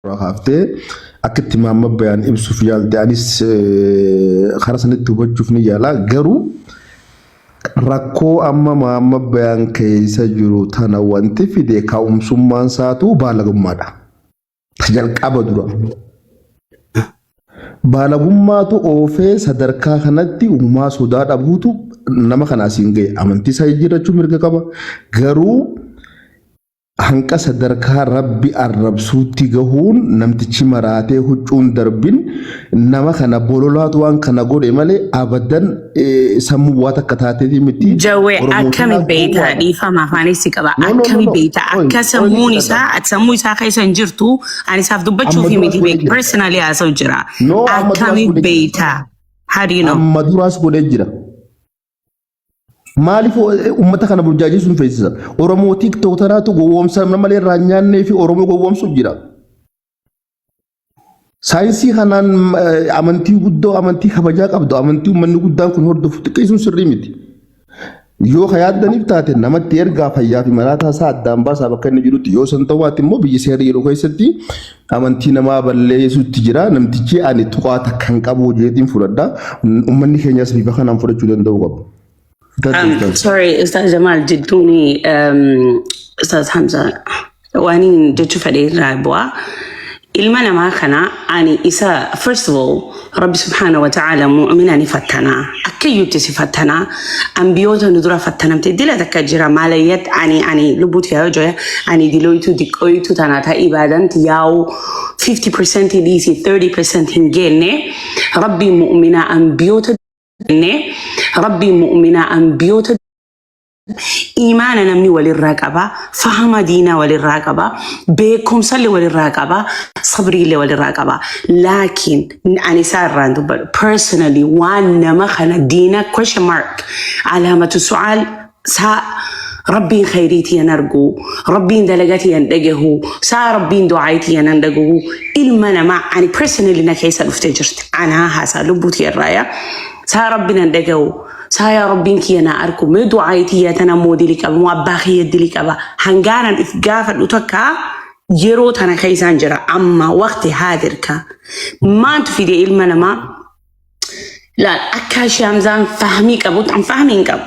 هافتي أكتر ما بيان إبسو في الدانيس خلاص نتوبة شوفني يلا جرو ركو أما ما بيان كيس جرو تنا وانت في ديك أم سمان ساتو بالغ مادا تجال كابدرو بالغ ماتو أوفي صدركا خناتي وما سوداد أبوتو نما خناسينجي أمانتي سايجيرا شو كابا جرو hanqa sadarkaa rabbi arrabsuutti gahuun namtichi maraatee huccuun darbin nama kana bololaatu waan kana godhe malee abadan sammuu waan akka taateeti miti jawwe akkami beeyta dhiifama afaanis qaba akkami beeyta akka sammuu isaa keessa hin jirtu ani isaaf dubbachuuf miti beek personally haasa'u jira akkami beeyta how do you know amma duraas godhee jira maaliif ummata kana burjaajii sun feesisa oromoo tiktooktaraatu gowwoomsa malee raanyaannee fi oromoo gowwoomsu jira saayinsii kanaan amantii guddoo amantii kabajaa qabdu amantii uummanni guddaan kun hordofu xiqqeessuun sirrii miti yoo hayaaddaniif taate namatti ergaa fayyaa fi maraataa isaa addaan baasaa bakka inni jirutti yoo san ta'uwaatti immoo biyya seerii yeroo keessatti amantii namaa balleessuutti jira namtichi ani tuqaata kan qabu jeetiin fudhadha uummanni keenyas bifa kanaan fudhachuu danda'u qabu. Sorry, Ustaz Jamal جدوني Ustaz Hamza وانين جدشو فدير رابوا المنا ما كنا أني إسا first of all رب سبحانه وتعالى مؤمنا نفتنا أكيد تسفتنا أنبيوت ندرا فتنا متدلة تكجرا ماليات أني لبوت فيها جوية أني دلويتو ديكويتو تناتا إبادة ياو 50% ليسي 30% هنجيني ربي مؤمنا أنبيوت ربي مؤمنا أنبيوت إيمانا نمني وللراقبة فهم دينا وللراقبة بيكم صلي وللراقبة صبري لي وللراقبة لكن أنا صار راندو personally وانا ما خنا دينا question mark علامة السؤال سا ربي خيريتي ينرجو ربي دلقتي يندقه سا ربي دعايتي يندقه إلما ما أنا personally نكيسة افتجرت أنا هذا لبوتي الراية سا ربنا ندقو سا يا ربين كي أنا أركو مدو عايتي يتنمو ديلك أبا مواباخي يديلك أبا هنغانا إفقافة لتوكا جيرو تانا خيسان جرا أما وقت هادركا ما تفيدي إلمنا ما لا أكاشي أمزان فهميك أبو تم فهمينك أبو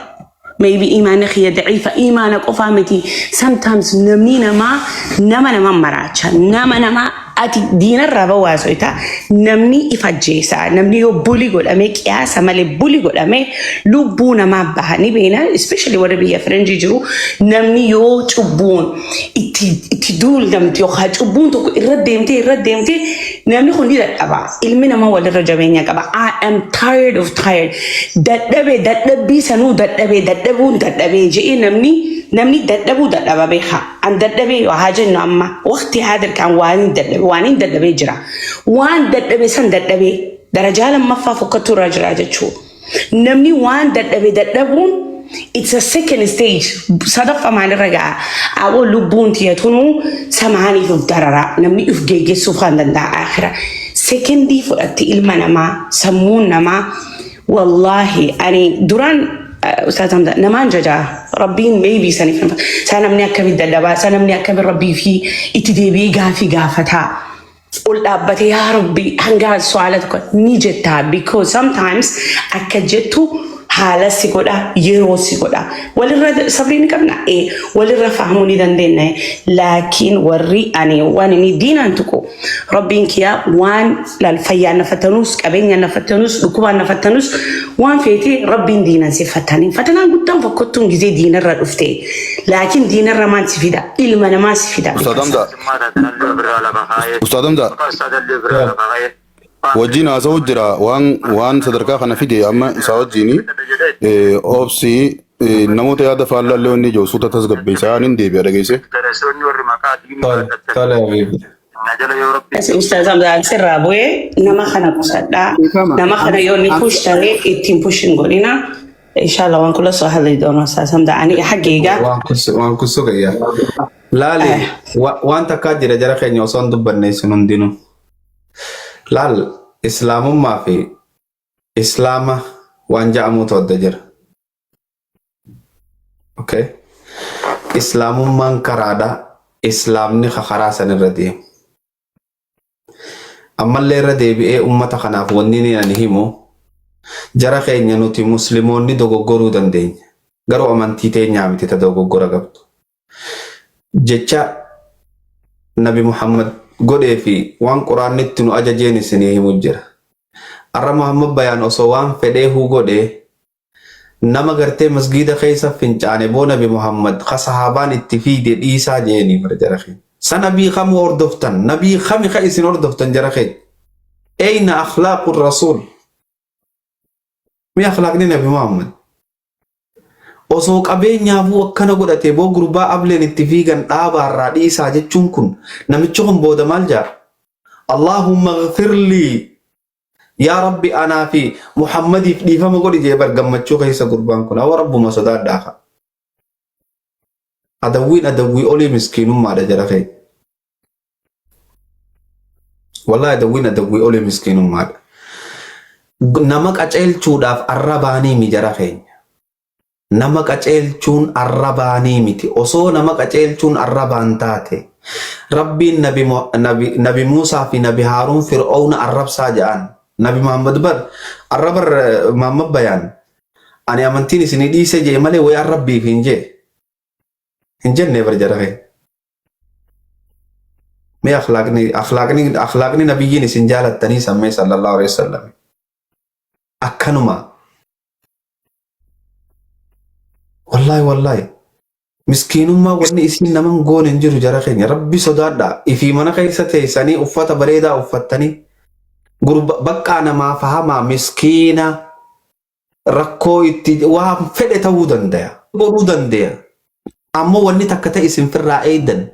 maybe إيمانك هي ضعيفة إيمانك أفهمتي sometimes نمنينا ما نما مراتشا نما أتي دين الربا واسويتا نمني إفجيسا نمني يو بولي قول أميك يا سمالي بولي قول أمي لبونا ما بهاني بينا especially وربيا فرنجي جرو نمني يو تبون اتدول دمتي يو خاج تبون تكو إرد ديمتي نمني خندي دات أبا إلمنا ما ولا رجبين يا كبا I am tired of tired دات سنو دات جي نمني دات بيخا عن دات وحاجة أما وقتي هذا كان وانين دات جرا وان دات سن دات درجة لما فكرت راجع شو نمني وان دات it's a second stage صدف مع الرجعة أقول لبون تياتونو سمعني في الدرارة نمني في سوفان دا آخرة second دي فأتي إلمنا ما سمونا ما والله أنا دوران أستاذ حمزة نمان جدا ربين maybe سنة مني أكمل الدلبا سنة مني أكمل ربي في اتدبي قافتها قلت أبتي يا ربي هنقال سؤالتك نيجتها because sometimes أكجتو حالة سيقودا يرو سيقودا وللرد صبريني كبنا وللرد فهموني دندنا لكن وري أني وانني دين أنتكو ربين كيا وان للفيان نفتنوس كبين نفتنوس لكوبان نفتنوس وان فيتي ربين دينا سيفتانين فتنا قدام فكتم جزي دين الرد أفتي لكن دين الرمان سفيدا إلما ما سفيدا أستاذ دا وجينا سوجرا وان صدركا خنا فيدي اما سوجيني اوبسي نموت يا دفع الله لوني جو سوتا تسغبي سانين دي بيرغيسه استاذ حمزه سر ابوي نما خنا قصدا نما خنا يوني بوشتري اتين بوشين غورينا ان شاء الله وان كل سو هذا يدون استاذ حمزه اني حقيقه وان كسو يا لالي وان تكاجر جرا خني وسون دبن سنون دينو لال إسلام ما في إسلام وانجا موت الدجر أوكي إسلام من كرادا إسلام نخ خراسن الرديم أما اللي ردي بإيه أمتا خناف ونيني أنهمو جرى خيني نوتي مسلموني دوغو غورو دندين غرو أمانتي تين نعمتي تدوغو غورا قبط جيتشا نبي محمد قولي في وان قرآن نتنو أجاجيني سنيه مجرى أرى محمد بيان أصوان فديه قولي nama gartee masgiida keessa fincaane boo nabi Muhammad sahaabaan itti fiide dhiisaa jeeni bar jaraxe sa nabii kam hordoftan nabii kami ka isin hordoftan jaraxe ayna akhlaqu rasul mi akhlaqni nabi Muhammad osoo qabeenyaafuu akkana godhate boo gurbaa ableen itti fiigan dhaabaarraa dhiisaa jechuun kun namichi kun booda maal jaa Allahumma ighfir lii يا ربي أنا في محمد في فما قولي جيبر قمتشو كيسا قربان كنا ورب ما صدار داخل أدوين أولي مسكين ما رجل خي والله أدوين أولي مسكين ما نمك أجل شوداف الرباني مجرى خي نمك أجل شون الرباني متي أصو نمك أجل شون الربان تاتي ربي نبي موسى في نبي هارون فرعون الرب ساجان Nabi Muhammad bar arrabar Muhammad bayan ani amantini sini di seje male way arabbi finje never jarahe me akhlaqni nabiyyin sinjalat tani samme sallallahu alaihi wasallam akkanuma wallahi miskinumma wanni isin naman gonen jiru jarahe rabbi sodada ifi mana kaysa teysani uffata bareeda uffatani gurba bakka nama fahama miskina rakkoo itti waan fedhe ta'uu danda'a ammoo wanni takka ta'e isin firraa eeydan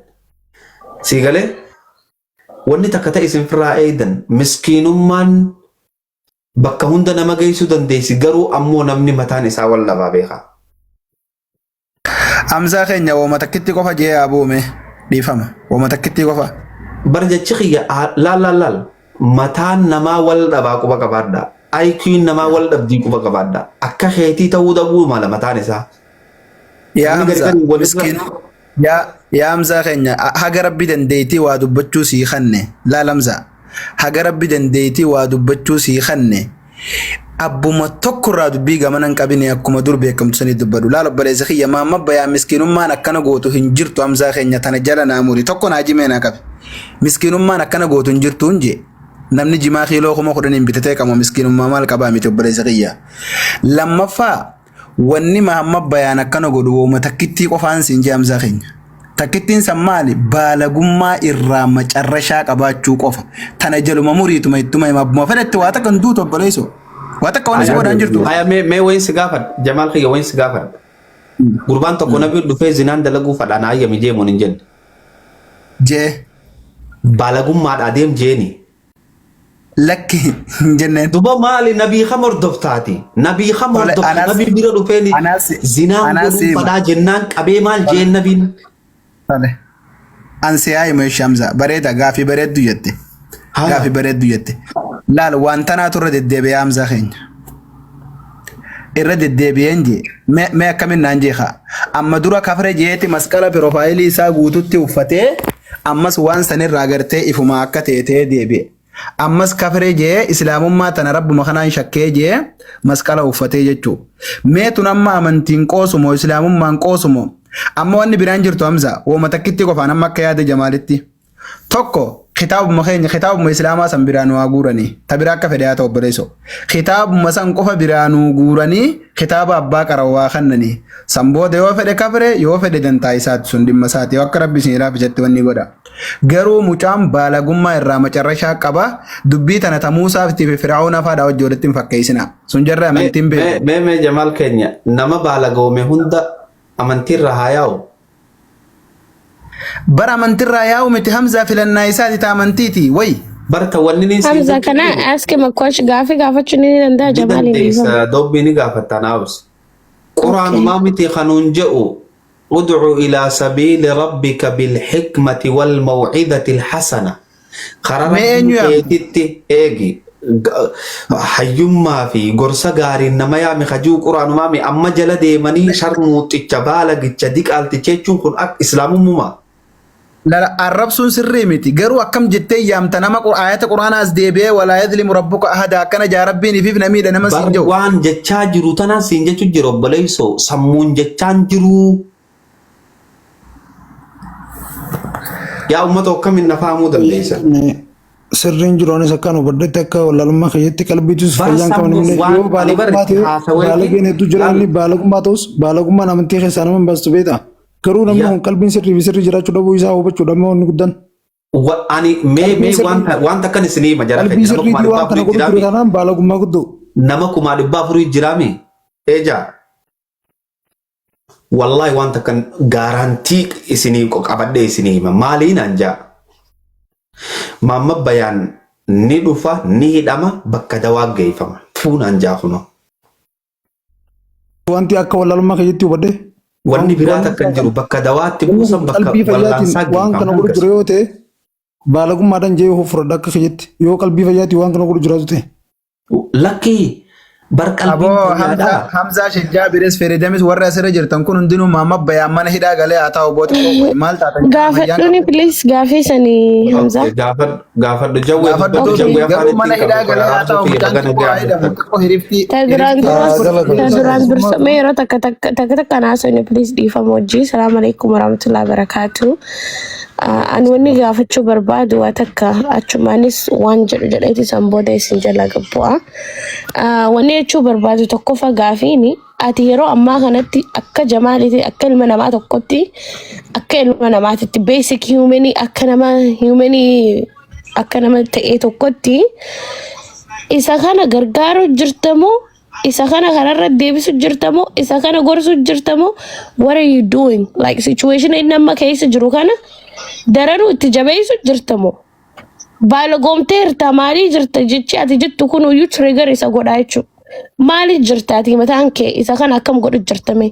sigalee wanni takka ta'e isin firraa eeydan miskinummaan bakka hunda nama geessuu dandeessi garuu ammoo namni mataan isaa wallabaa beeka. Amsaa keenya wooma takkitti qofa jee abuume dhiifama wooma takkitti qofa. Barjachi xiyya laal. Mataan namaa wal dhabaa quba qabaadha. IQ'n namaa wal dhabdii quba qabaadha. Akka keetii ta'uu dhabuu mala mataan isaa. Yaa Hamzaa keenya haga rabbi dandeettii waa dubbachuu sii kanne laal Hamzaa haga rabbi dandeettii waa dubbachuu sii kanne abbuma tokkorraa dubbii gamanan qabine akkuma dur beekamtu sanii dubbadu laal obboleessa kiyya maamma bayaa miskiinummaan akkana gootu hin jirtu Hamzaa keenya tana jala naamuri tokko naa jimeenaa qabe miskiinummaan akkana gootu hin jirtu hunje namni jimaa kiiloo kuma kudhaniin bitatee qabu miskiinummaa maal qabaa miti obboleessa kiyya lammaffaa wanni Muhammad bayaan akkana godhu wooma takkittii qofaan siin jee Hamzaa keenya takkittiin san maali baalagummaa irraa macarrashaa qabaachuu qofa tana jaluma muriituma ittuma himabbuma fedhatti waa takkan duutu obboleessoo waa takka waan isa godhaan jirtu haya mee wayin si gaafadha Jamaal kiyya wayin si gaafadha gurbaan tokko nabi dhufee zinaan dalaguu fadhaan hayyami jeemuun hin jenne jee baalagummaadhaa deem jeeni lakki jenneen duba maali nabii kam hordoftaati nabii kam hordofta nabii bira dhufeen zinaan godhuu fadhaa jennaan qabee maal jeen nabiin ansiyaa meesh Hamza bareeda gaafii bareeddu jette gaafii bareeddu jette laal waan tanaatu irra deddeebi'ee Hamza keenya irra deddeebi'een jee mee akkamin naan jeeqa amma dura kafre jeeti masqala piroofaayilii isaa guututti uffatee ammas waan sanirraa gartee ifuma akka teetee deebi'e ammas kafre jee islaamummaa tana rabbuma kanaan shakkee jee masqala uffatee jechuu meetun amma amantiin qoosumoo islaamummaan qoosumoo amma wanni biraan jirtu Hamza wooma takkitti qofaan amma akka yaada Jamaalitti tokko kitaabuma keenya kitaabuma islaamaa san biraanuu guuranii ta biraa akka fedhe haa ta'u obboleessoo kitaabuma san qofa biraanuu guuranii kitaaba abbaa qarawwaa kannanii san booda yoo fedhe kafre yoo fedhe dantaa isaatti sun dhimma isaati yoo akka rabbi isin ilaaf jetti wanni godha garuu mucaan baalagummaa irraa macarrashaa qaba dubbii tana ta Muusaaf fi Firaa'oon faadhaa wajji walitti hin fakkeessina sun jarra amantiin beeku mee Jamaal keenya nama baalagawme hunda amantirra haa yaa'u bara amantirra yaa'u miti Hamzaa filannaa isaati ta amantiiti way barta wanni ni Hamza, can I ask him a question? Gaafa chuni nanda Jamali. Dobbi ni gaafata naabs Qur'aan maamiti khanuun je'u ud'u ila sabili rabbika bil hikmati wal maw'idati al hasana qararatitti eegi hayyummaa fi gorsa gaariin nama yaami khajuu Qur'aanumaa mi amma jala deemanii sharmuuticha baalagicha diqaalticha jechuun kun akka islaamummaa لا الربسون سري متي قروا كم جتي يام تنام آيات القرآن أزديبه ولا يظلم ربك أحد كان جا ربي في نميد أنا مسجو Waan jechaa jiru tanaan siin jechuu jiru obboleessoo sammuun jechaan jiru. Yaa uummata akkamiin na fahamuu dandeessa? sirriin jiruunis akkaan hubaddetti akka walaalummaa keessatti qalbiitus fayyaan qaban illee yoo baalagummaa ta'e baalageen hedduu jira inni baalagummaa ta'us baalagummaan amantii keessaa nama hin baastu beektaa garuu namni kun qalbiin sirrii fi sirrii jiraachuu dhabuu isaa hubachuu dhabuu inni guddaan. Ani mee wanta akkan isinii hima jara qalbii sirriitii waan kana godhu jiru taanaan baalagummaa guddoo. Nama 4,400 jiraame eja wallahi wanta kan garantii isinii qabadhee isinii hima maaliin anja mamma bayaan ni dhufa ni hidhama bakka dawaa geeffama fuun anjaa kuno wanti akka walaalummaa keessatti hubadde wanni biraata kan jiru bakka dawaatti buusan bakka qalbii wal'aansaa fayyaatiin waan kana godhu jiru yoo ta'e baalagummaadhaan jee fufurradha akka keessatti yoo qalbii fayyaatiin waan kana godhu jiraatu ta'e. Lakkii Abo Hamza Shejjaa Bires Feridamis warra asirra jirtan kun hundinuu maamma bayaan mana hidhaa galee haa ta'u booti maal taatan Gaafadhuuni please gaafii sanii Hamza. gaafadhu jawwee garuu mana hidhaa galee haa ta'u mucaan xiqqoo hidhamu xiqqoo hiriftii Ta duraan dursa mee yeroo takka naasonni please dhiifama wajjii. Salaamu alaikum warahmatullahi wabarakatuh. Ani wanni gaafachuu barbaadu waa takka achumaanis waan jedhu jedheeti san booda isin jala gabbu'a. Wanni jechuu barbaadu tokkoffaa gaafiini ati yeroo ammaa kanatti akka jamaaliiti akka ilma namaa tokkotti akka ilma namaatitti basic human akka nama ta'ee tokkotti isa kana gargaaru jirtamoo isa kana kanarra deebisu jirtamoo isa kana gorsu jirtamoo what are you doing like situation inni amma keessa jiru kana daranuu itti jabeessu jirtamoo baalagomtee hirtaa maalii jirta jechi ati jettu kun uyyuu trigger isa godhaa jechuudha. Maalii jirta ati mataan kee isa kana akkam godhu jirtame?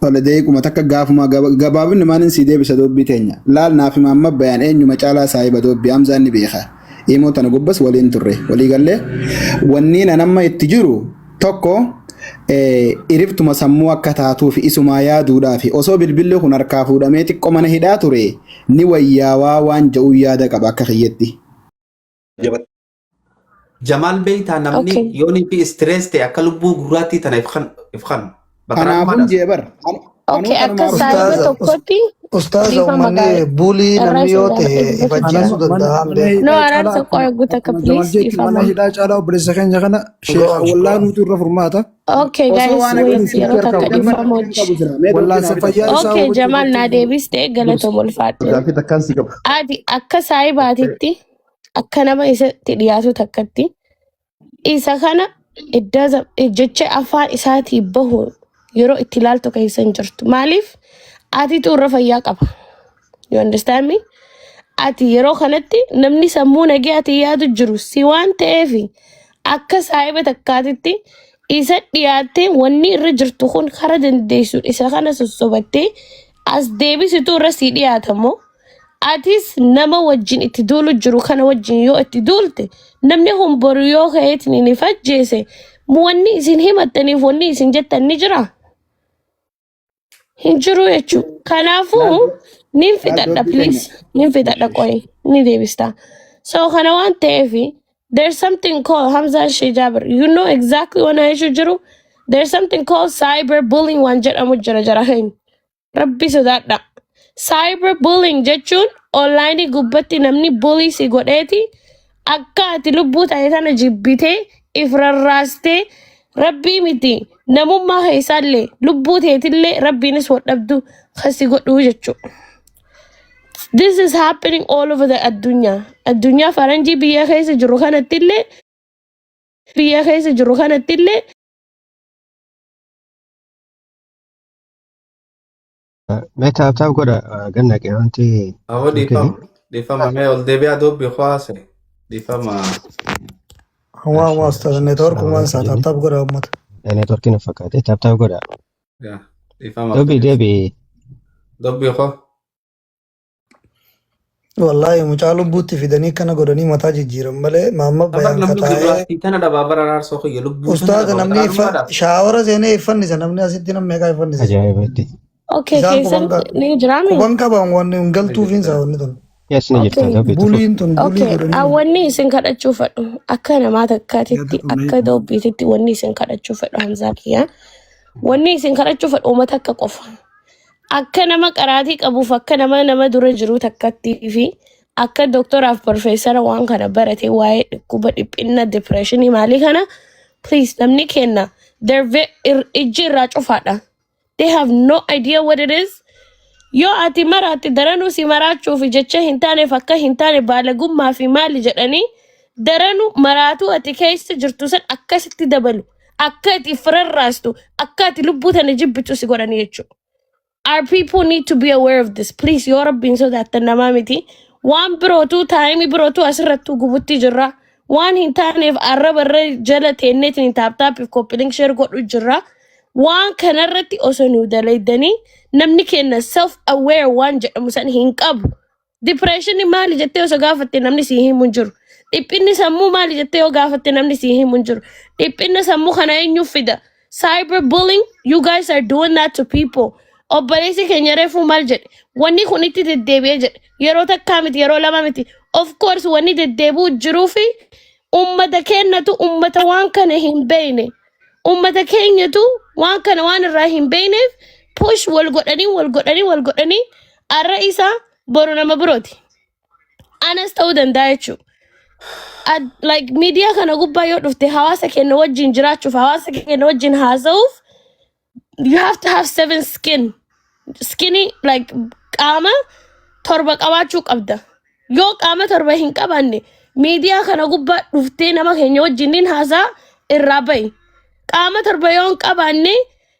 Tole deequma takka gaafuma gabaabinni maanin si deebisa dubbii teenya laal naaf maamma bayaan eenyuma caalaa saahiba dubbii Hamzaan ni beeka immoo tana gubbas waliin turre walii gallee wanni nama itti jiru tokko iriftuma sammuu akka taatuuf isumaa yaaduudhaaf osoo bilbilli kun harkaa fuudhamee xiqqoo mana hidhaa ture ni wayyaawaa waan jedhu yaada qaba akka kiyyetti. Jamal beektaa namni yoonii fi stress ta'e akka lubbuu gurraattii tana ifkan. Kanaafuu jeebar. Okay, akka saayiba tokkotti Ustaaza uummanni bulii namni yoo ta'e ifachiisuu danda'a. no araarsa qoya guuta akka please Mana dhiifama. hidhaa caalaa obboleessa keenya kana wallaan nuti irra furmaata. Okay guys wait yeroo takka dhiifama wajji. Wallaansa fayyaa isaa Okay Jamal naa deebistee galatoom ulfaadhe. Gaafii takkaan si qaba. Ati akka saayibaatitti akka nama isatti dhiyaatu takkatti isa kana jecha afaan isaatii bahu yeroo itti ilaaltu keessan jirtu. Maaliif ati turra fayyaa qaba. You understand me? Ati yeroo kanatti namni sammuu nagee ati yaadu jiru si waan ta'eef akka saayiba takkaatitti isa dhiyaattee wanni irra jirtu kun kara dandeessu isa kana sossobattee as deebisitu irra si dhiyaatamoo atis nama wajjin itti duulu jiru kana wajjin yoo itti duulte namni humboru yoo ka'eetiin ni fajjeese wanni isin himattaniif wanni isin jettan ni jira. Hin jiru jechuudha. Kanaafuu nin fixadha please. Nin fixadha qoy. Ni deebista. So kana waan ta'eef there's something called Hamza Shejabir. You know exactly what I should do. There's something called cyberbullying waan jedhamu jira hin. Rabbi sodaadha. Cyberbullying jechuun online gubbatti namni bully si godheeti akka ati lubbuu ta'e sana jibbitee if rarraastee Rabbii miti namummaa keessaallee lubbuu teetillee rabbiinis wadhabdu kasi godhuu jechuudha. This is happening all over the addunyaa. Addunyaa faranjii biyya keessa jiru kanattillee Metaaptaaf godha ganna qee wanti Awwa dhiifama mee ol deebi'aa dubbii haase dhiifama. Waan ustaaza neetwoorkii waan isaa taaptaaf godha uummata. neetworkiin fakkaate taaptaaf godha. Dhiifama. Dubbii hoo. Wallahi mucaa lubbuutti fidanii kana godhanii mataa jijjiiran malee maamma bayaan kataa'ee. Tana dhabaabara raarsoo kiyya lubbuu. Ustaaza namni shaawara seenee iffannisa namni asitti nama meeqaa iffannisa. Ajaa'ibatti. Okay, Isaan keessan ni jiraame. quban qaban wanni hin galtuufiin isaa wanni tun. Yes, ni jirta. Okay. Dubbitu. Buliin tun bulii Okay, godhanii wanni isin kadhachuu fedhu akka namaa takkaatitti akka doobbiititti wanni isin kadhachuu fedhu Hamzaa kiyya. Wanni isin kadhachuu fedhu uummata akka qofa. Akka nama qaraatii qabuuf akka nama dura jiru takkattii fi akka dooktoraaf profeesara waan kana barate waa'ee dhukkuba dhiphina depressionii maalii kana please namni kenna ijji irraa cufaadha. They have no idea what it is. Yoo ati maraatti daranuu si maraachuuf jecha hin taaneef akka hin taane baalagummaa fi maali jedhanii daranuu maraatuu ati keessa jirtu san akkasitti dabalu akka ati firarraastu akka ati lubbuu tana jibbitu si godhanii jechuudha. Our people need to be aware of this. Please, yoo rabbiin sodaattan namaa miti. Waan birootuu taa'imii birootuu asirrattuu gubutti jirra. Waan hin taaneef arraba jala teenneetiin taaptaappiif koppiliin sheer godhu jirra. Waan kanarratti osoo nuu dalaydanii namni kenna self-aware waan jedhamu san hin qabu. Depressionii maali jettee osoo gaafatte namni sii himu hin jiru. Dhiphinni sammuu maali jettee yoo gaafatte namni sii himu hin jiru. Dhiphinna sammuu kana eenyu fida. Cyberbullying, you guys are doing that to people. Obboleessi keenya reefuu maal jedhe wanni kun itti deddeebi'ee jedhe yeroo takkaa miti yeroo lama miti of course wanni deddeebi'u jiruu fi ummata keenyatu ummata waan kana hin beekne ummata keenyatu waan kana waan irraa hin beekneef push wal godhanii arra isaa boru nama birooti anas ta'uu danda'a jechuudha. Like miidiyaa kana gubbaa yoo dhufte hawaasa keenya wajjin jiraachuuf hawaasa keenya wajjin haasa'uuf you have to have 7 skinny like qaama torba qabaachuu qabda. Yoo qaama torba hin qabaanne miidiyaa kana gubbaa dhuftee nama keenya wajjiniin haasaa irraa ba'i. Qaama torba yoo hin qabaanne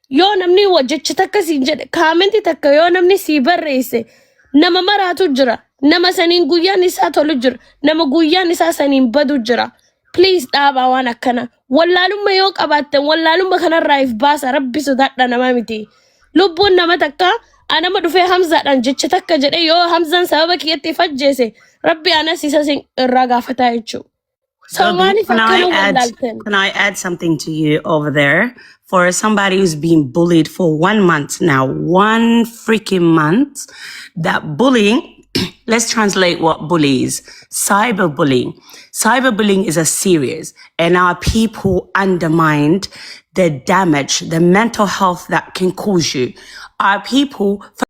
yoo namni jecha takka siin jedhe kaamenti takka yoo namni sii barreesse nama maraatu jira. Nama saniin guyyaan isaa tolu jira. Nama guyyaan isaa saniin badu jira. Please dhaabaa waan akkana. Wallaalumma yoo qabaattan wallaalumma kanarraa if baasa rabbi sodaadha namaa miti. Lubbuun nama takka anama dhufee Hamzaadhaan jecha takka jedhe yoo Hamzaan sababa kiyyatti fajjeese rabbi anas isa irraa gaafataa jechuudha. Gabi, can I add something to you over there? For somebody who's been bullied for 1 month now, 1 freaking month, that bullying, let's translate what bully is. Cyberbullying. Cyberbullying is a serious, and our people undermined the damage, the mental health that can cause you. Our people